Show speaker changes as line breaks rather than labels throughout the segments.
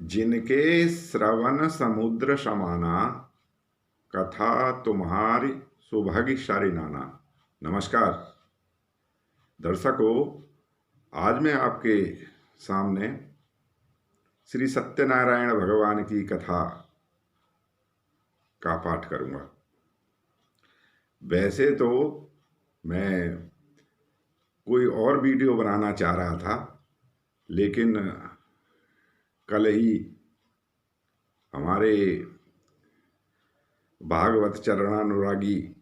जिनके श्रवण समुद्र समाना, कथा तुम्हारी सुभग नाना। नमस्कार दर्शकों, आज मैं आपके सामने श्री सत्यनारायण भगवान की कथा का पाठ करूंगा। वैसे तो मैं कोई और वीडियो बनाना चाह रहा था, लेकिन कल ही हमारे भागवत चरणानुरागी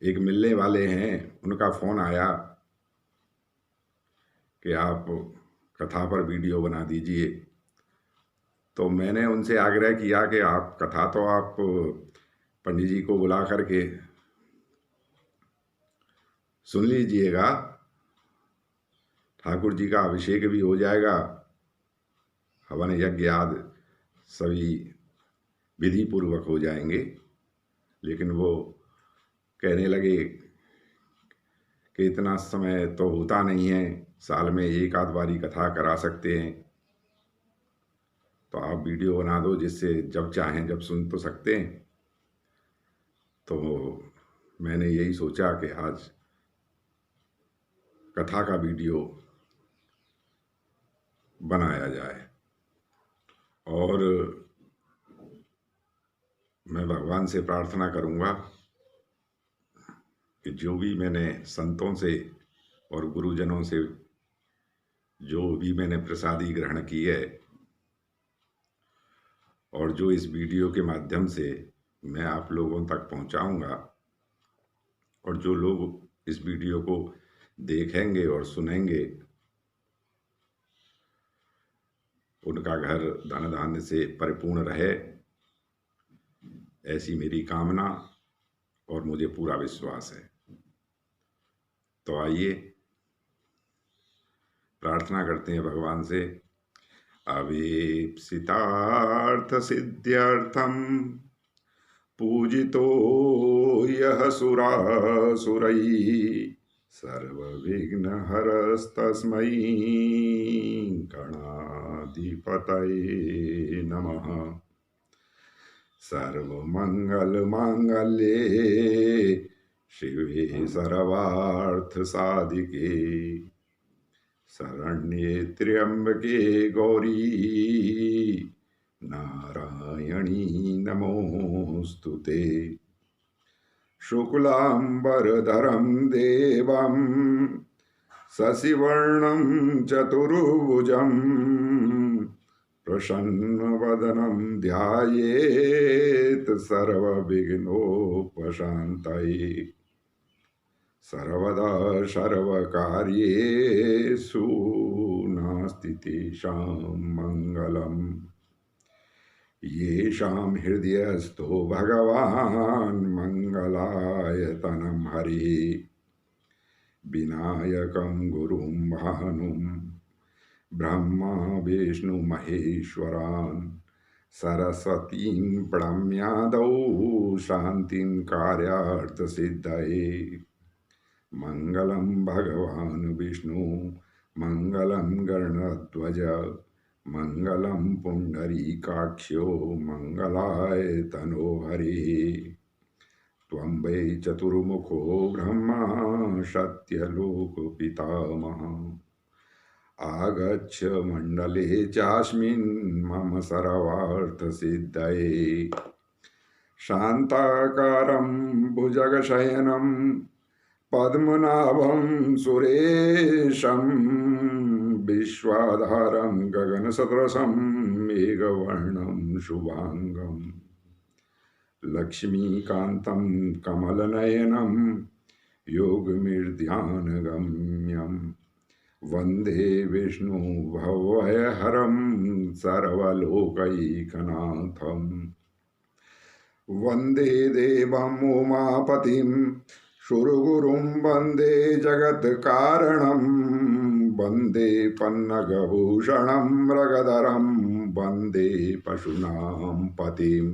एक मिलने वाले हैं, उनका फ़ोन आया कि आप कथा पर वीडियो बना दीजिए। तो मैंने उनसे आग्रह किया कि आप कथा तो आप पंडित जी को बुला करके सुन लीजिएगा, ठाकुर जी का अभिषेक भी हो जाएगा, हवन यज्ञ आदि सभी विधि पूर्वक हो जाएंगे। लेकिन वो कहने लगे कि इतना समय तो होता नहीं है, साल में एक आध बारी कथा करा सकते हैं, तो आप वीडियो बना दो जिससे जब चाहें जब सुन तो सकते हैं। तो मैंने यही सोचा कि आज कथा का वीडियो बनाया जाए। और मैं भगवान से प्रार्थना करूंगा कि जो भी मैंने संतों से और गुरुजनों से जो भी मैंने प्रसादी ग्रहण की है और जो इस वीडियो के माध्यम से मैं आप लोगों तक पहुंचाऊंगा, और जो लोग इस वीडियो को देखेंगे और सुनेंगे, उनका घर धन धान्य से परिपूर्ण रहे, ऐसी मेरी कामना और मुझे पूरा विश्वास है। तो आइए प्रार्थना करते हैं भगवान से। अवीप्सितार्थ सिद्ध्यर्थम पूजितो यः सुरासुरैः सर्वविघ्नहरस्तस्मै गणाधिपतये नमः। सर्वमंगलमांगल्ये शिवे सर्वार्थसाधिके शरण्ये त्र्यंबके गौरी नारायणी नमोस्तुते। शुक्लांबरधरं देवं शशिवर्णं चतुर्भुजं प्रसन्नवदनं ध्यायेत् सर्वविघ्नोपशान्तये। सर्वदा सर्वकार्येषु नास्ति तेषां मङ्गलम्। येषां हृदयस्थो भगवान् मङ्गलायतनं हरिः। विनायकं गुरुं भानुं ब्रह्मा विष्णु महेश्वरान् सरस्वतीं प्रणम्यादौ शान्तिं कार्यार्थसिद्धये। मंगलम भगवान विष्णु मंगलम गणध्वज मंगलम पुंडरीकाक्षो मंगलाय तनो हरिः। त्वं वै चतुर्मुखो ब्रह्मा सत्यलोक पितामहः। आगच्छ मंडले चास्मिन् मम सर्वार्थसिद्धये। शान्ताकारं भुजगशयनं पद्मनाभं सुरेशं विश्वाधारं गगनसदृशं मेघवर्णं शुभांगं लक्ष्मीकान्तं कमलनयनं योगनिर्ध्यानगम्यं वन्दे विष्णु भवभयहरं सर्वलोकैकनाथं। वन्दे देवम् उमापतिं सुरगुरुं वन्दे जगत्कारणं वन्दे पन्नगभूषणं मृगधरं वन्दे पशूनां पतिं।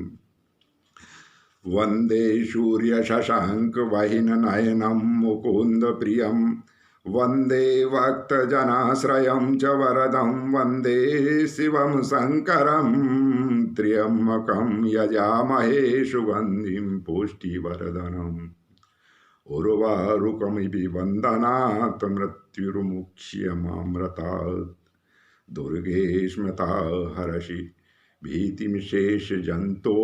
वन्दे सूर्यशशाङ्कवाहिननयनं मुकुन्दप्रियं वन्दे भक्तजनाश्रयं च वरदं वन्दे शिवं शङ्करं त्र्यम्बकं यजामहे सुगन्धिं पुष्टिवर्धनम् उर्वारुकमिव वन्दनात् मृत्युर्मुक्ष्यमामृतात् दुर्गे स्मृता हरषि भीतिमिशेषजन्तो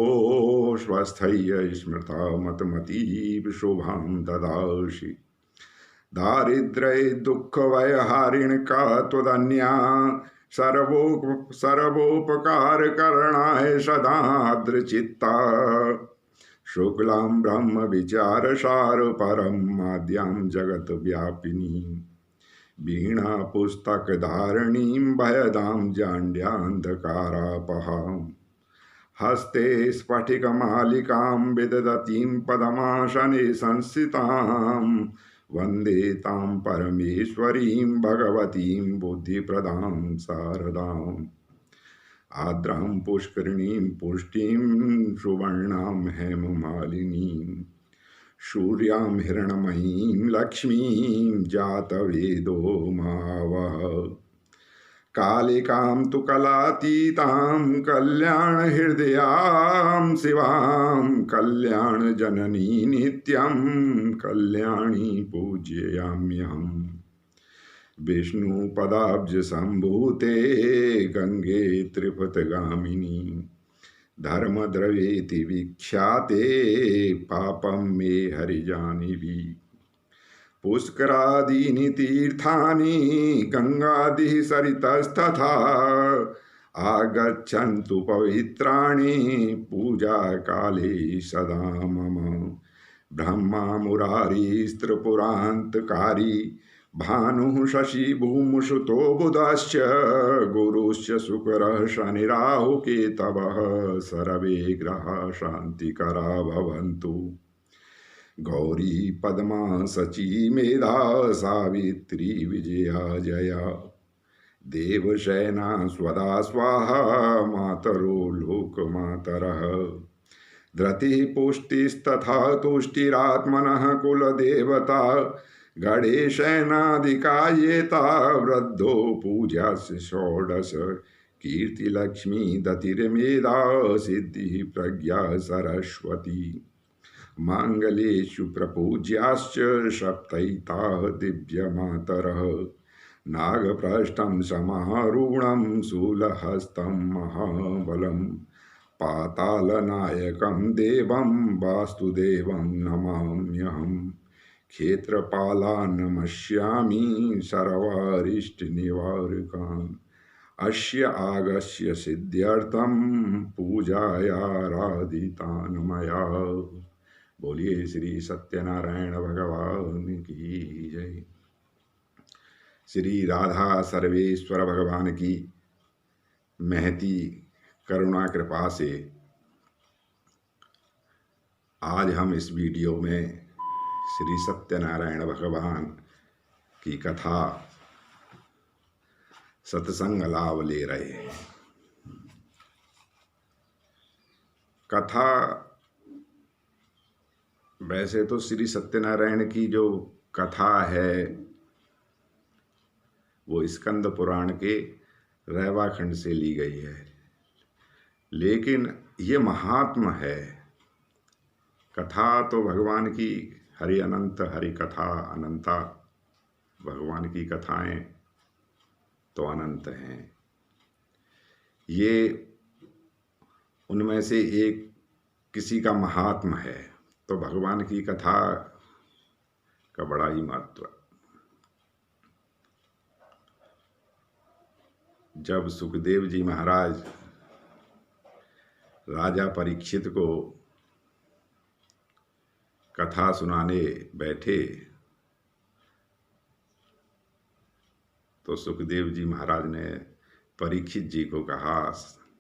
स्वस्थय्य स्मृता मतमतीव शुभां ददासि दारिद्र्य दुःखभयहारिणिका त्वदन्या सर्वोपकार करणाय सदा दृचित्ता शुक्लां ब्रह्म विचारसार परं माद्यां जगत व्यापिनी वीणा पुस्तक धारणीं भयदां जाड्यान्धकारापहां हस्ते स्फटिकमालिकां विदधतीं पदमासने संस्थितां वन्दे तां परमेश्वरीं भगवतीं बुद्धिप्रदां शारदाम् आद्रां पुष्करिणीं पुष्टिं सुवर्णां हेममालिनीं सूर्यां हिरण्मयीं लक्ष्मीं जातवेदो मावः कालिकां तु कलातीतां कल्याणहृदयां शिवां कल्याणजननी नित्यं कल्याणी पूजयाम्यहम् विष्णुपदाब्ज सम्भूते गंगे त्रिपथगामिनी धर्मद्रवेति विख्याते पापं मे हरिजानिवि पुष्करादीनि तीर्थानि गंगादिः सरितस्तथा आगच्छन्तु पवित्राणि पूजा काले सदा मम ब्रह्मा मुरारिस्त्रिपुरान्तकारी भानुः शशि भूमुषुतो बुधश्च गुरुश्च शुक्रः शनिराहुकेतवः सर्वे ग्रहाः शान्तिकरा भवन्तु गौरी पद्मा शची मेधा सावित्री विजया जया देवशयना स्वदा स्वाहा मातरो लोकमातरः धृतिः पुष्टिस्तथा तुष्टिरात्मनः कुलदेवता गणेशनादिकायेता वृद्धो पूजास्य षोडश कीर्तिलक्ष्मी दतिर्मेधा सिद्धिः प्रज्ञा सरस्वती माङ्गल्येषु प्रपूज्याश्च सप्तैताः दिव्यमातरः नागपृष्ठं समारूढं शूलहस्तं महाबलं पातालनायकं देवं वास्तुदेवं नमाम्यहम् क्षेत्रपालान् नमस्यामि सर्वारिष्टनिवारकान् अस्य आगस्य सिद्ध्यर्थं पूजायाराधितान् मया। बोलिए श्री सत्यनारायण भगवान की जय। श्री राधा सर्वेश्वर भगवान की महती करुणा कृपा से आज हम इस वीडियो में श्री सत्यनारायण भगवान की कथा सत्संग लाभ ले रहे हैं। कथा वैसे तो श्री सत्यनारायण की जो कथा है वो स्कंद पुराण के रैवा खंड से ली गई है, लेकिन ये महात्म है। कथा तो भगवान की हरि अनंत, हरि कथा अनंता, भगवान की कथाएं तो अनंत हैं। ये उनमें से एक किसी का महात्म है, तो भगवान की कथा का बड़ा ही महत्व। जब सुखदेव जी महाराज राजा परीक्षित को कथा सुनाने बैठे तो सुखदेव जी महाराज ने परीक्षित जी को कहा,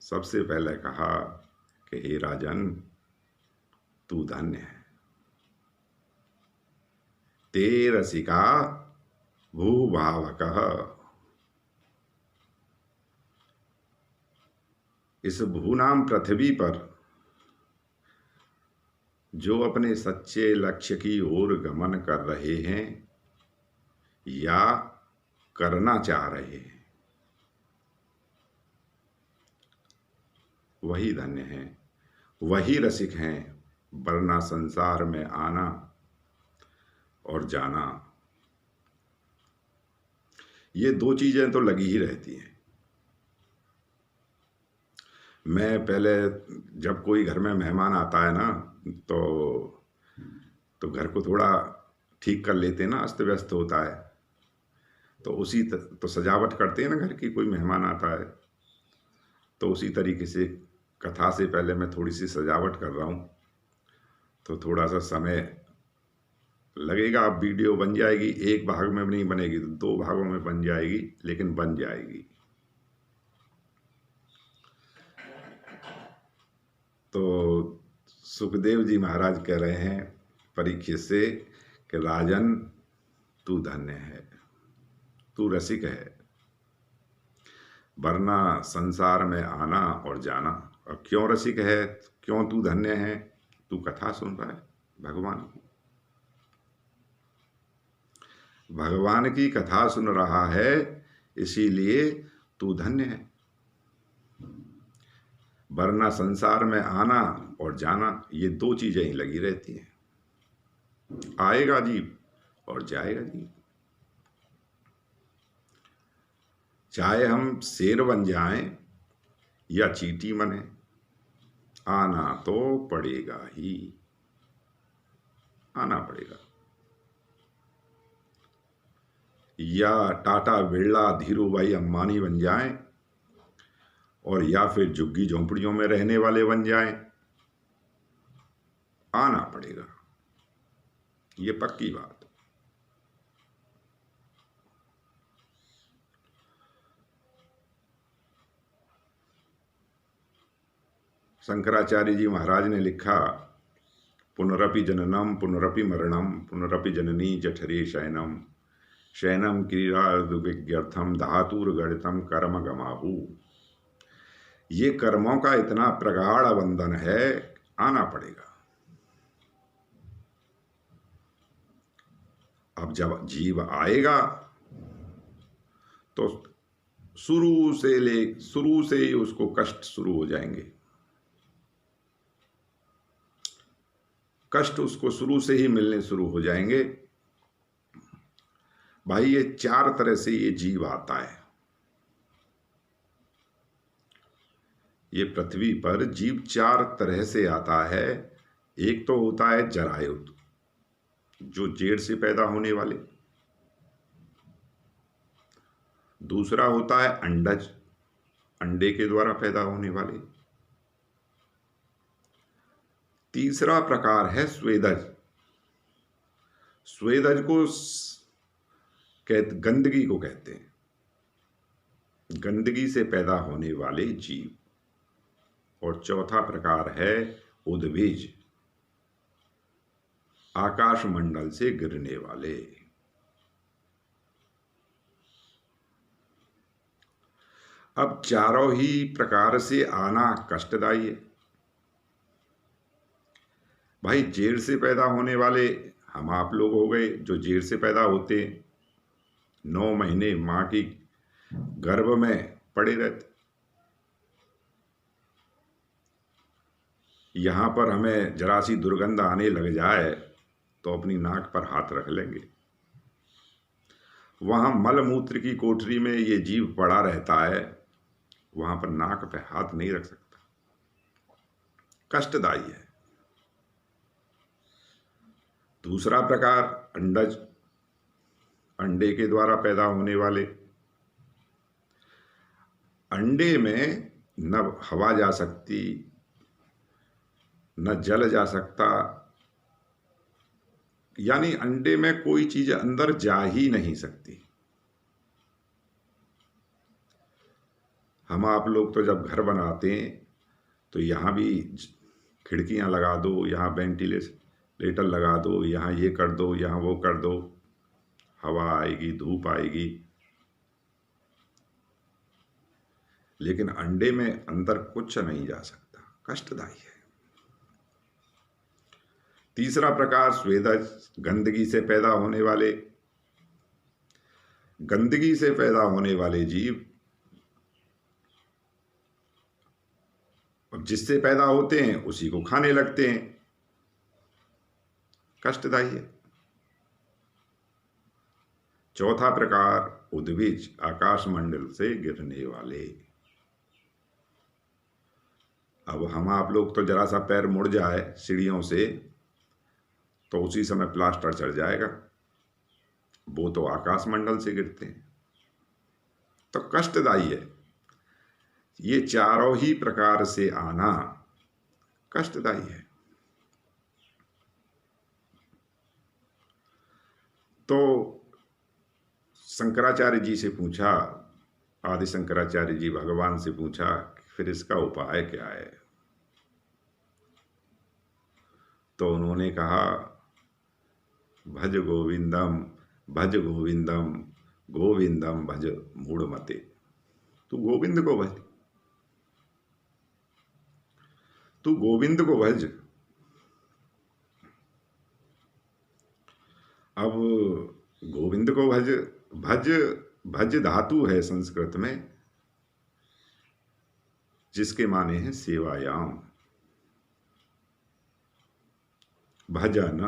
सबसे पहले कहा कि हे राजन, तू धन्य है, ते रसिका भूभावकः। इस भूनाम पृथ्वी पर जो अपने सच्चे लक्ष्य की ओर गमन कर रहे हैं, या करना चाह रहे हैं, वही धन्य हैं, वही रसिक हैं, वरना संसार में आना और जाना, ये दो चीजें तो लगी ही रहती हैं। मैं पहले जब कोई घर में मेहमान आता है ना, तो घर को थोड़ा ठीक कर लेते हैं ना, अस्त व्यस्त होता है, तो तो सजावट करते हैं ना घर की, कोई मेहमान आता है तो उसी तरीके से कथा से पहले मैं थोड़ी सी सजावट कर रहा हूँ। तो थोड़ा सा समय लगेगा, अब वीडियो बन जाएगी, एक भाग में नहीं बनेगी तो 2 भागों में बन जाएगी, लेकिन बन जाएगी। तो सुखदेव जी महाराज कह रहे हैं परीक्षित से कि राजन तू धन्य है, तू रसिक है, वरना संसार में आना और जाना। और क्यों रसिक है, क्यों तू धन्य है? तू कथा सुन रहा है भगवान की, भगवान की कथा सुन रहा है, इसीलिए तू धन्य है। वरना संसार में आना और जाना, ये 2 चीजें ही लगी रहती हैं। आएगा जीव और जाएगा जीव। चाहे हम शेर बन जाएं या चींटी बने, आना तो पड़ेगा ही, आना पड़ेगा। या टाटा बिरला धीरू भाई अंबानी बन जाएं, और या फिर झुग्गी झोंपड़ियों में रहने वाले बन जाएं, आना पड़ेगा, ये पक्की बात। शंकराचार्य जी महाराज ने लिखा, पुनरपि जननम पुनरपि मरणम पुनरपि जननी जठरे शयनम शयनम क्रीडार्थम धातुर्गणितम कर्म गमाहु। ये कर्मों का इतना प्रगाढ़ बंधन है, आना पड़ेगा। अब जब जीव आएगा तो शुरू से ही उसको कष्ट शुरू हो जाएंगे। कष्ट उसको शुरू से ही मिलने शुरू हो जाएंगे। भाई ये 4 तरह से ये जीव आता है। ये पृथ्वी पर जीव 4 तरह से आता है। एक तो होता है जरायुत, जो जेड़ से पैदा होने वाले। दूसरा होता है अंडज, अंडे के द्वारा पैदा होने वाले। तीसरा प्रकार है स्वेदज। स्वेदज को गंदगी को कहते हैं, गंदगी से पैदा होने वाले जीव। और चौथा प्रकार है उद्भिज, आकाश मंडल से गिरने वाले। अब चारों ही प्रकार से आना कष्टदायी है। भाई जेड़ से पैदा होने वाले हम आप लोग हो गए, जो जेड़ से पैदा होते 9 महीने मां की गर्भ में पड़े रहते। यहां पर हमें जरा सी दुर्गंध आने लग जाए तो अपनी नाक पर हाथ रख लेंगे। वहां मलमूत्र की कोठरी में ये जीव पड़ा रहता है, वहां पर नाक पे हाथ नहीं रख सकता, कष्टदायी है। दूसरा प्रकार अंडज, अंडे के द्वारा पैदा होने वाले। अंडे में न हवा जा सकती, न जल जा सकता, यानी अंडे में कोई चीज अंदर जा ही नहीं सकती। हम आप लोग तो जब घर बनाते हैं तो यहाँ भी खिड़कियां लगा दो, यहाँ वेंटिलेटर लगा दो, यहाँ ये कर दो, यहाँ वो कर दो, हवा आएगी, धूप आएगी। लेकिन अंडे में अंदर कुछ नहीं जा सकता, कष्टदायी है। तीसरा प्रकार स्वेदज, गंदगी से पैदा होने वाले। गंदगी से पैदा होने वाले जीव जिससे पैदा होते हैं उसी को खाने लगते हैं। कष्टदायी है। चौथा प्रकार उद्भिज, आकाशमंडल से गिरने वाले। अब हम आप लोग तो जरा सा पैर मुड़ जाए सीढ़ियों से तो उसी समय प्लास्टर चढ़ जाएगा, वो तो आकाशमंडल से गिरते हैं। तो कष्टदायी है। ये चारों ही प्रकार से आना कष्टदायी है। तो शंकराचार्य जी से पूछा, आदि शंकराचार्य जी भगवान से पूछा फिर इसका उपाय क्या है। तो उन्होंने कहा भज गोविंदम, भज गोविंदम, गोविंदम भज मूढ़मते। तू गोविंद को भज, तू गोविंद को भज। अब गोविंद को भज, भज भज धातु है संस्कृत में जिसके माने हैं सेवायाम, भजन।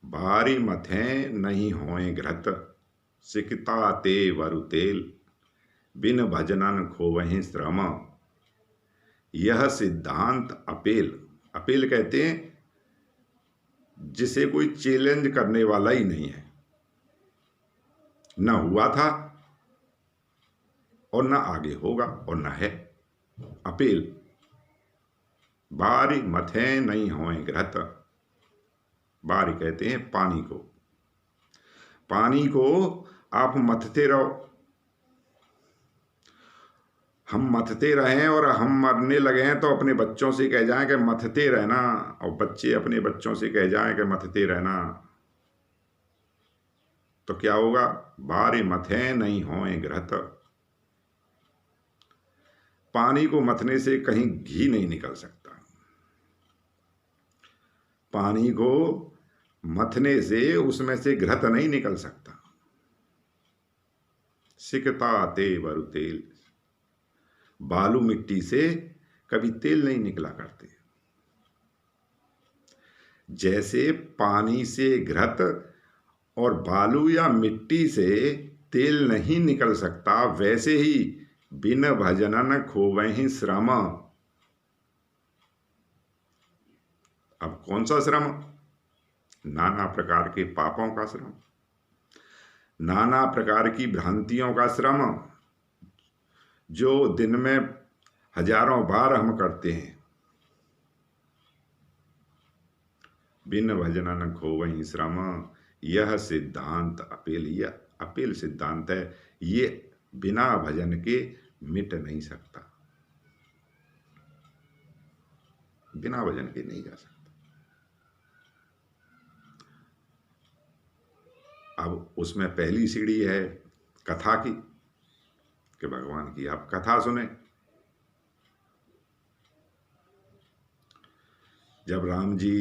भारी मथें नहीं होए घृत, सिकता ते वरु तेल, बिन भजनन खोवहीं श्रम, यह सिद्धांत अपेल। अपेल कहते हैं जिसे कोई चैलेंज करने वाला ही नहीं है, न हुआ था और न आगे होगा और न है। अपेल। बारी मथें नहीं होए घृत। बारी कहते हैं पानी को। पानी को आप मथते रहो, हम मथते रहें और हम मरने लगे हैं तो अपने बच्चों से कह जाएं कि मथते रहना, और बच्चे अपने बच्चों से कह जाएं कि मथते रहना, तो क्या होगा। बारी मथें नहीं होए घृत। पानी को मथने से कहीं घी नहीं निकल सकता। पानी को मथने से उसमें से घृत नहीं निकल सकता। सिकता ते वरु तेल। बालू मिट्टी से कभी तेल नहीं निकला करते। जैसे पानी से घृत और बालू या मिट्टी से तेल नहीं निकल सकता, वैसे ही बिन भजनन खोवहीं श्रम। अब कौन सा श्रम। नाना प्रकार के पापों का श्रम, नाना प्रकार की भ्रांतियों का श्रम, जो दिन में हजारों बार हम करते हैं। बिन भजनन खोवहीं श्रम, यह सिद्धांत अपेल। यह अपेल सिद्धांत है। ये बिना भजन के मिट नहीं सकता, बिना भजन के नहीं जा सकता। अब उसमें पहली सीढ़ी है कथा की, कि भगवान की आप कथा सुने। जब राम जी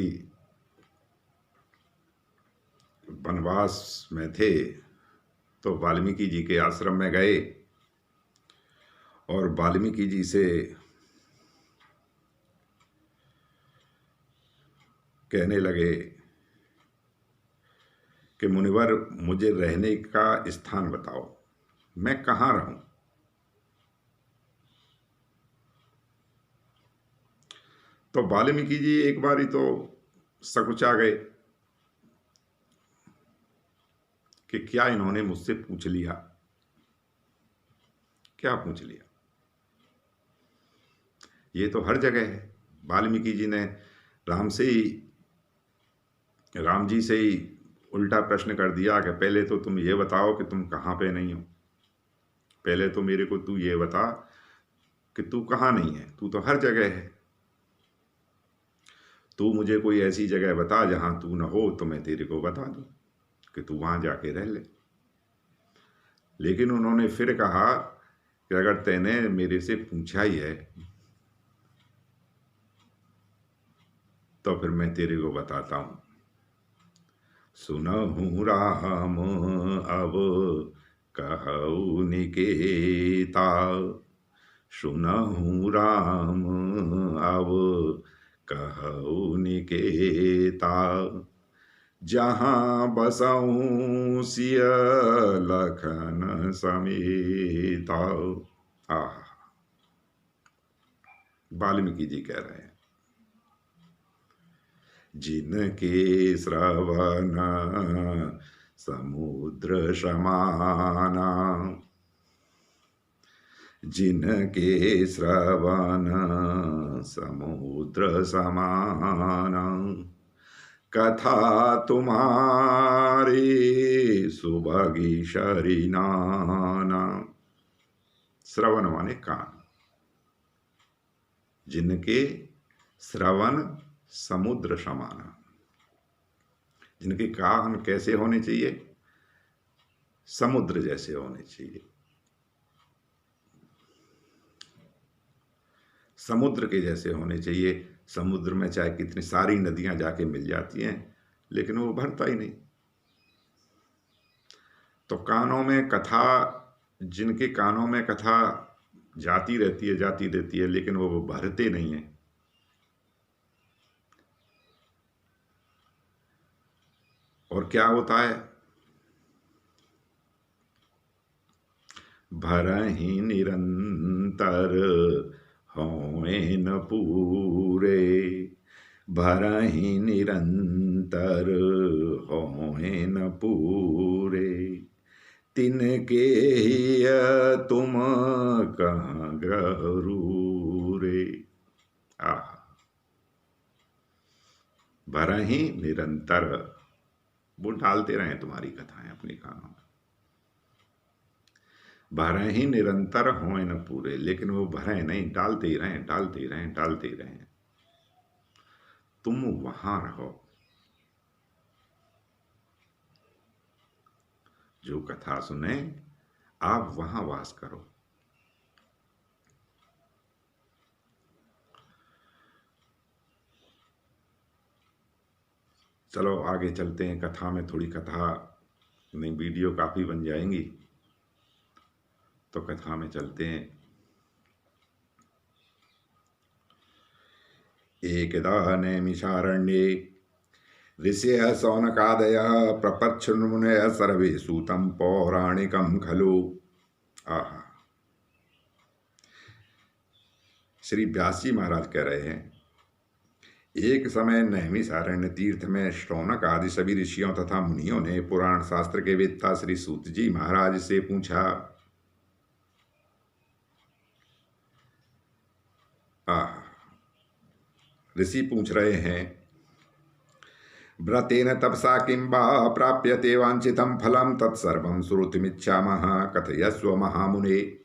वनवास में थे तो वाल्मीकि जी के आश्रम में गए और वाल्मीकि जी से कहने लगे कि मुनिवर मुझे रहने का स्थान बताओ, मैं कहाँ रहूं। तो वाल्मीकि जी एक बार ही तो सकुचा गए कि क्या इन्होंने मुझसे पूछ लिया, क्या पूछ लिया। ये तो हर जगह है। वाल्मीकि जी ने राम जी से ही उल्टा प्रश्न कर दिया कि पहले तो तुम ये बताओ कि तुम कहाँ पे नहीं हो। पहले तो मेरे को तू ये बता कि तू कहाँ नहीं है, तू तो हर जगह है। तू मुझे कोई ऐसी जगह बता जहां तू न हो तो मैं तेरे को बता दूं कि तू वहां जाके रह ले। लेकिन उन्होंने फिर कहा कि अगर तैने मेरे से पूछा ही है तो फिर मैं तेरे को बताता हूं। सुनहु राम अब कहु निकेता, सुनहु राम अब कहु निकेता, जहाँ बसऊं सिय लखन समेता। आह, वाल्मीकि जी कह रहे हैं, जिनके श्रवण समुद्र समाना, जिनके श्रवण समुद्र समाना, कथा तुम्हारी सुभगी शरीनाना। श्रवण माने कान, जिनके श्रवण समुद्र समाना, जिनके कान कैसे होने चाहिए? समुद्र जैसे होने चाहिए। समुद्र के जैसे होने चाहिए। समुद्र में चाहे कितनी सारी नदियां जाके मिल जाती हैं, लेकिन वो भरता ही नहीं। तो कानों में कथा, जिनके कानों में कथा जाती रहती है, जाती रहती है, लेकिन वो भरते नहीं है। और क्या होता है? भरहि निरंतर होए न पूरे, भरहि निरंतर होए न पूरे, तिनके हिय तुम कहाँ ग्रह रूरे। आह, भरहि निरंतर, वो डालते रहे तुम्हारी कथाएं अपने कानों में। भरे ही निरंतर होए न पूरे, लेकिन वो भरे नहीं, डालते ही रहें, डालते ही रहें, डालते ही रहें। तुम वहां रहो, जो कथा सुने आप वहां वास करो। चलो आगे चलते हैं कथा में। थोड़ी कथा नहीं, वीडियो काफी बन जाएंगी, तो कथा में चलते हैं। एकदा नैमिषारण्ये ऋषयः शौनकादयः प्रपच्छन्मुनयः सर्वे सूतं पौराणिकं खलु। आहा, श्री व्यास जी महाराज कह रहे हैं, एक समय नैमिषारण्य तीर्थ में शौनक आदि सभी ऋषियों तथा मुनियों ने पुराण शास्त्र के वेत्ता श्री सूत जी महाराज से पूछा। ऋषि पूछ रहे हैं, व्रतेन तपसा किं वा प्राप्यते वांछितं फलं तत्सर्वं श्रोतुमिच्छामः कथयस्व महामुने।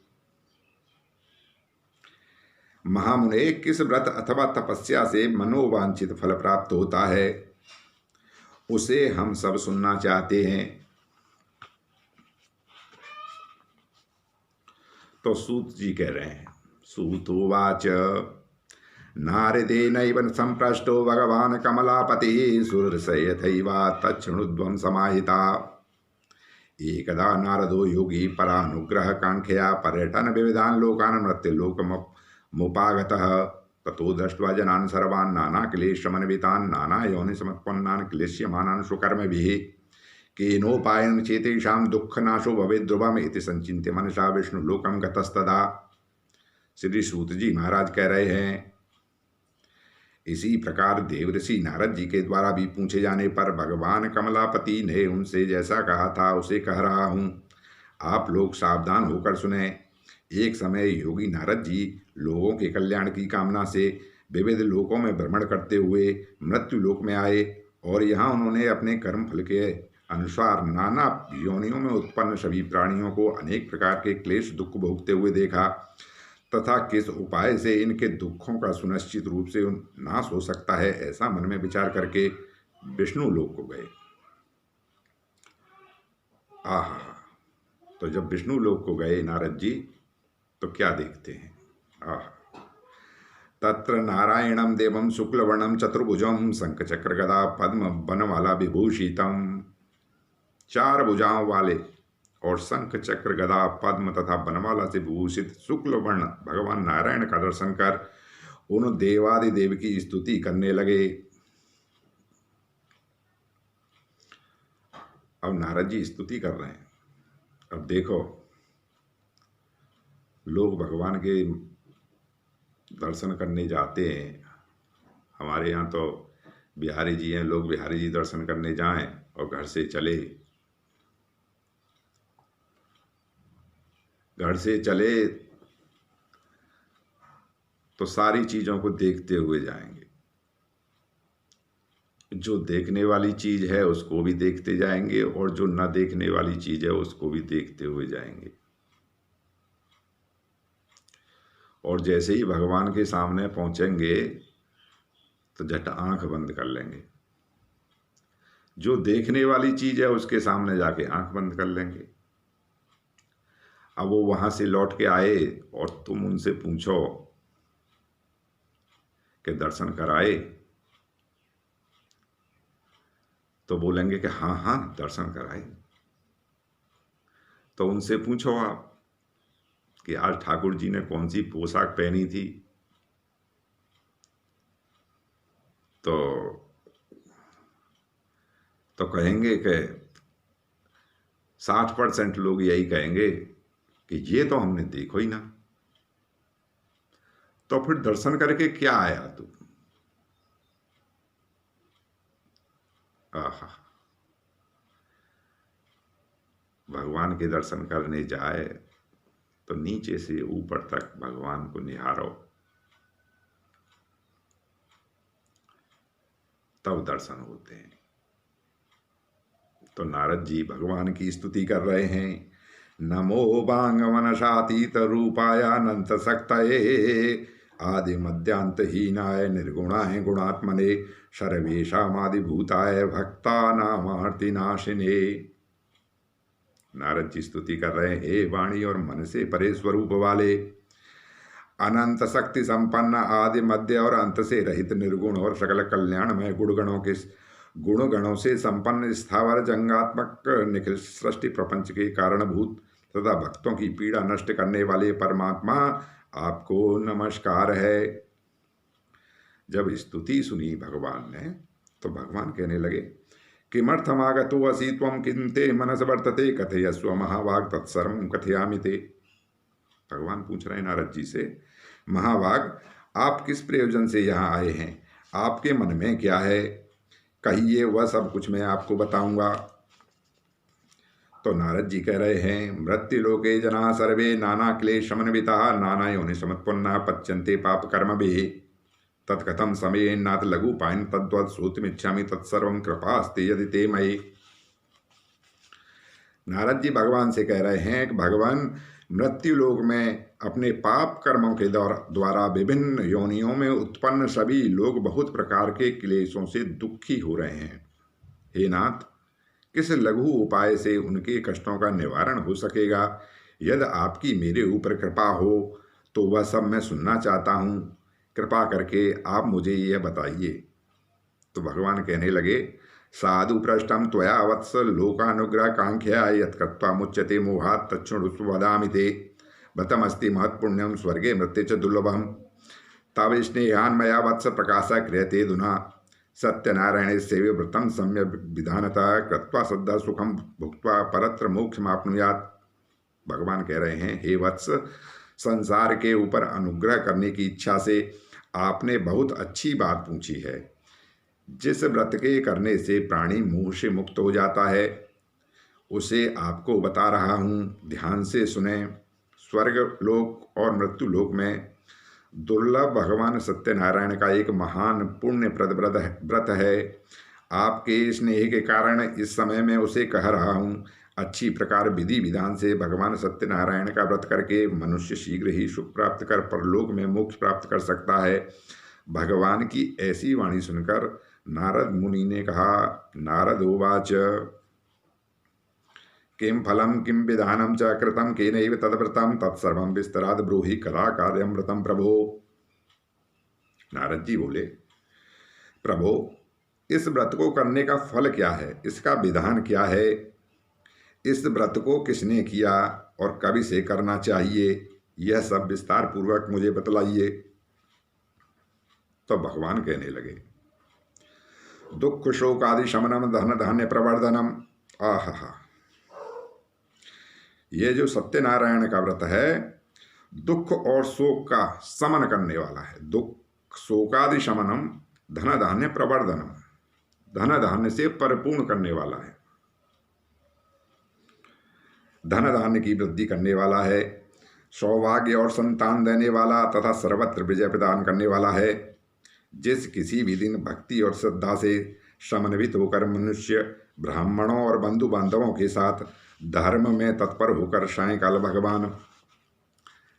महामुने, किस व्रत अथवा तपस्या से मनोवांछित फल प्राप्त होता है, उसे हम सब सुनना चाहते हैं। तो सूत जी कह रहे हैं, सूतोवाच नारदेनैव संप्रष्टो भगवान् कमलापतिः सुरसयथैवा तच्छृणुध्वं समाहिता। एकदा नारदो योगी परानुग्रह कांक्षया पर्यटन विविधान् लोकान् मृत्युलोकमुपागतः। ततो दृष्ट्वा जनान् सर्वान् नानाक्लेशमन्वितान् नानायोनिसमुत्पन्नान् क्लेश्यमानान् सुकर्मभिः केनोपायेन चेतेषां दुःखनाशो भवेत् ध्रुवम् इति संचिन्त्य मनसा विष्णुलोकं गतस्तदा। श्री सूत जी महाराज कह रहे हैं, इसी प्रकार देवऋषि नारद जी के द्वारा भी पूछे जाने पर भगवान कमलापति ने उनसे जैसा कहा था उसे कह रहा हूँ। आप लोग सावधान होकर सुने। एक समय योगी नारद जी लोगों के कल्याण की कामना से विविध लोकों में भ्रमण करते हुए मृत्यु लोक में आए और यहाँ उन्होंने अपने कर्म फल के अनुसार नाना योनियों में उत्पन्न सभी प्राणियों को अनेक प्रकार के क्लेश दुख भोगते हुए देखा तथा किस उपाय से इनके दुखों का सुनिश्चित रूप से नाश हो सकता है, ऐसा मन में विचार करके विष्णु लोक को गए। आहा, तो जब विष्णु लोक को गए नारद जी, तो क्या देखते हैं। आहा, तत्र नारायणं देवं शुक्लवर्णं चतुर्भुजं शंखचक्र गदा पद्म बनमाला विभूषितम। 4 भुजाओं वाले और शंख चक्र गदा पद्म तथा बनमाला से विभूषित शुक्ल वर्ण भगवान नारायण का दर्शन कर उन देवादिदेव की स्तुति करने लगे। अब नारद जी स्तुति कर रहे हैं। अब देखो, लोग भगवान के दर्शन करने जाते हैं। हमारे यहाँ तो बिहारी जी हैं, लोग बिहारी जी दर्शन करने जाएं और घर से चले तो सारी चीज़ों को देखते हुए जाएंगे। जो देखने वाली चीज़ है उसको भी देखते जाएंगे और जो न देखने वाली चीज़ है उसको भी देखते हुए जाएंगे। और जैसे ही भगवान के सामने पहुंचेंगे तो झट आंख बंद कर लेंगे। जो देखने वाली चीज़ है उसके सामने जाके आंख बंद कर लेंगे। अब वो वहाँ से लौट के आए और तुम उनसे पूछो कि दर्शन कराए, तो बोलेंगे कि हाँ हाँ दर्शन कराए। तो उनसे पूछो आप कि आज ठाकुर जी ने कौन सी पोशाक पहनी थी, तो कहेंगे कि 60% लोग यही कहेंगे कि ये तो हमने देखो ही ना। तो फिर दर्शन करके क्या आया तू? आहा, भगवान के दर्शन करने जाए तो नीचे से ऊपर तक भगवान को निहारो, तब दर्शन होते हैं। तो नारद जी भगवान की स्तुति कर रहे हैं। नमो बांगवनशातीत रूपाय अनंत शक्तये आदि मध्यांतहीनाय निर्गुणाय गुणात्मने सर्वेषामादिभूताय भक्तानामार्तिनाशिने। नारद जी स्तुति कर रहे हैं, हे वाणी और मन से परे स्वरूप वाले, अनंत शक्ति संपन्न, आदि मध्य और अंत से रहित, निर्गुण और सकल कल्याणमय, गुणगणों से संपन्न, स्थावर जंगात्मक निखिल सृष्टि प्रपंच के कारणभूत तथा भक्तों की पीड़ा नष्ट करने वाले परमात्मा, आपको नमस्कार है। जब स्तुति सुनी भगवान ने तो भगवान कहने लगे, किमर्थमागतो असि त्वं किन्ते मनस वर्तते कथयस्व महाभाग तत्सर्वं कथयामि ते। भगवान पूछ रहे हैं नारद जी से, महाभाग आप किस प्रयोजन से यहाँ आए हैं, आपके मन में क्या है, कहिए, वह सब कुछ मैं आपको बताऊंगा। तो नारद जी कह रहे हैं, मृत्युलोके जना सर्वे नाना क्लेशमन्विताः नाना योनि समुत्पन्नाः पच्यन्ते पाप कर्मभिः तत्कथं समयेन्नाथ लघुपायन् तद्वत् श्रोतुमिच्छामि तत्सर्वं कृपास्ते यदि ते मयि। नारद जी भगवान से कह रहे हैं कि भगवान, मृत्युलोक में अपने पाप कर्मों के द्वारा विभिन्न योनियों में उत्पन्न सभी लोग बहुत प्रकार के क्लेशों से दुखी हो रहे हैं। हे नाथ, किस लघु उपाय से उनके कष्टों का निवारण हो सकेगा? यदि आपकी मेरे ऊपर कृपा हो तो वह सब मैं सुनना चाहता हूँ। कृपा करके आप मुझे यह बताइए। तो भगवान कहने लगे, साधु पृष्ठम त्वया वत्स लोकानुग्रह कांख्या यत्कृत्वा मुच्यते मोहात् तच्छृणुष्व वदामि ते बतमस्ति महत्पुण्यम स्वर्गे मृत्ये च दुर्लभम तव स्नेहान् मया वत्स प्रकाशः क्रियते धुना सत्यनारायणे सेवे व्रतं सम्यक् विधानतः कृत्वा श्रद्धा सुखम भुक्त्वा परत्र मोक्षमाप्नुयात्। भगवान कह रहे हैं, हे वत्स, संसार के ऊपर अनुग्रह करने की इच्छा से आपने बहुत अच्छी बात पूछी है। जिस व्रत के करने से प्राणी मोह से मुक्त हो जाता है उसे आपको बता रहा हूँ, ध्यान से सुने। स्वर्ग लोक और मृत्यु लोक में दुर्लभ भगवान सत्यनारायण का एक महान पुण्यप्रद व्रत है। आपके स्नेह के कारण इस समय मैं उसे कह रहा हूँ। अच्छी प्रकार विधि विधान से भगवान सत्यनारायण का व्रत करके मनुष्य शीघ्र ही सुख प्राप्त कर परलोक में मोक्ष प्राप्त कर सकता है। भगवान की ऐसी वाणी सुनकर नारद मुनि ने कहा, नारद उवाच, किं फलम किं विधानम च कृतं केनैव तद्व्रतं तत्सर्वं विस्तराद ब्रूहि कदा कार्यं व्रतं प्रभो। नारद जी बोले, प्रभु इस व्रत को करने का फल क्या है, इसका विधान क्या है, इस व्रत को किसने किया और कभी से करना चाहिए, यह सब विस्तार पूर्वक मुझे बतलाइए। तो भगवान कहने लगे, दुख शोक आदि शमनम धन धान्य प्रवर्धनम। आहा, ये जो सत्यनारायण का व्रत है दुख और शोक का समन करने वाला है। दुख शोकादि शमनम धन धान्य प्रवर्धनम, धन धान्य से परिपूर्ण करने वाला है, धन धान्य की वृद्धि करने वाला है, सौभाग्य और संतान देने वाला तथा सर्वत्र विजय प्रदान करने वाला है। जिस किसी भी दिन भक्ति और श्रद्धा से समन्वित होकर मनुष्य ब्राह्मणों और बंधु बांधवों के साथ धर्म में तत्पर होकर सायंकाल भगवान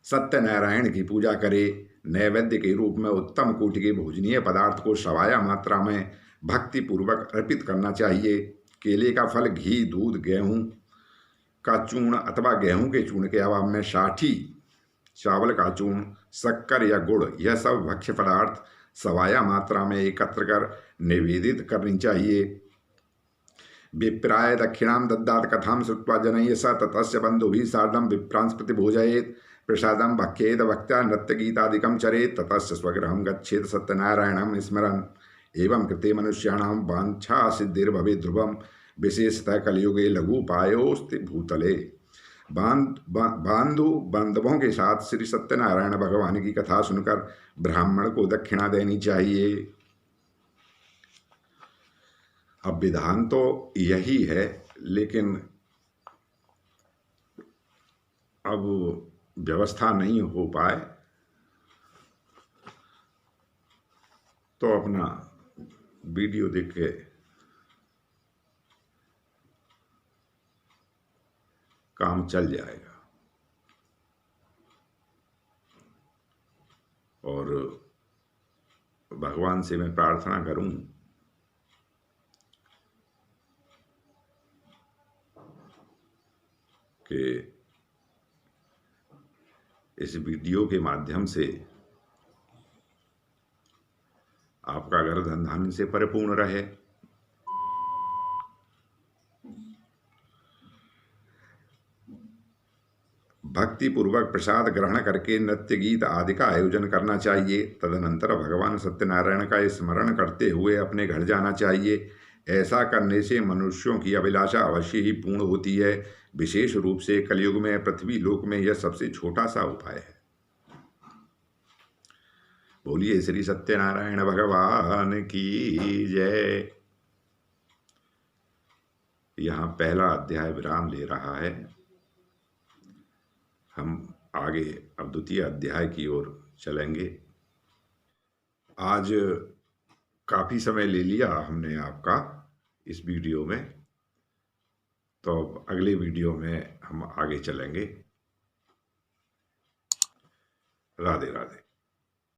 सत्यनारायण की पूजा करे, नैवेद्य के रूप में उत्तम कोटि के भोजनीय पदार्थ को सवाया मात्रा में भक्ति पूर्वक अर्पित करना चाहिए। केले का फल, घी, दूध, गेहूं का चूर्ण अथवा गेहूं के चूर्ण के अभाव में साठी, चावल का चूर्ण, शक्कर या गुड़, यह सब भक्ष्य पदार्थ सवाया मात्रा में एकत्र कर निवेदित करनी चाहिए। विप्राय दक्षिणाम दद्दात कथाम श्रुत्वा जनैः स ततस्य बन्धुभिः सार्धं विप्रांस प्रतिभोजयेत् प्रसादं भक्षेत भक्त्या नृत्य गीतादिकं चरेत् ततस्य स्वगृहं गच्छेत् सत्यनारायणं स्मरन्। एवं कृते मनुष्याणां वाञ्छा सिद्धिर्भवेत् ध्रुवं विशेषतः कलियुगे लघुपायोस्ति भूतले। बांधु बांधवों के साथ श्री सत्यनारायण भगवान की कथा सुनकर ब्राह्मण को दक्षिणा देनी चाहिए। अब विधान तो यही है, लेकिन अब व्यवस्था नहीं हो पाए तो अपना वीडियो देख के काम चल जाएगा। और भगवान से मैं प्रार्थना करूं कि इस वीडियो के माध्यम से आपका घर धन धान्य से परिपूर्ण रहे, भक्ति पूर्वक प्रसाद ग्रहण करके नृत्य गीत आदि का आयोजन करना चाहिए। तदनंतर भगवान सत्यनारायण का स्मरण करते हुए अपने घर जाना चाहिए। ऐसा करने से मनुष्यों की अभिलाषा अवश्य ही पूर्ण होती है। विशेष रूप से कलयुग में पृथ्वी लोक में यह सबसे छोटा सा उपाय है। बोलिए श्री सत्यनारायण भगवान की जय। यहाँ पहला अध्याय विराम ले रहा है। हम आगे अब द्वितीय अध्याय की ओर चलेंगे। आज काफ़ी समय ले लिया हमने आपका इस वीडियो में, तो अब अगले वीडियो में हम आगे चलेंगे। राधे राधे।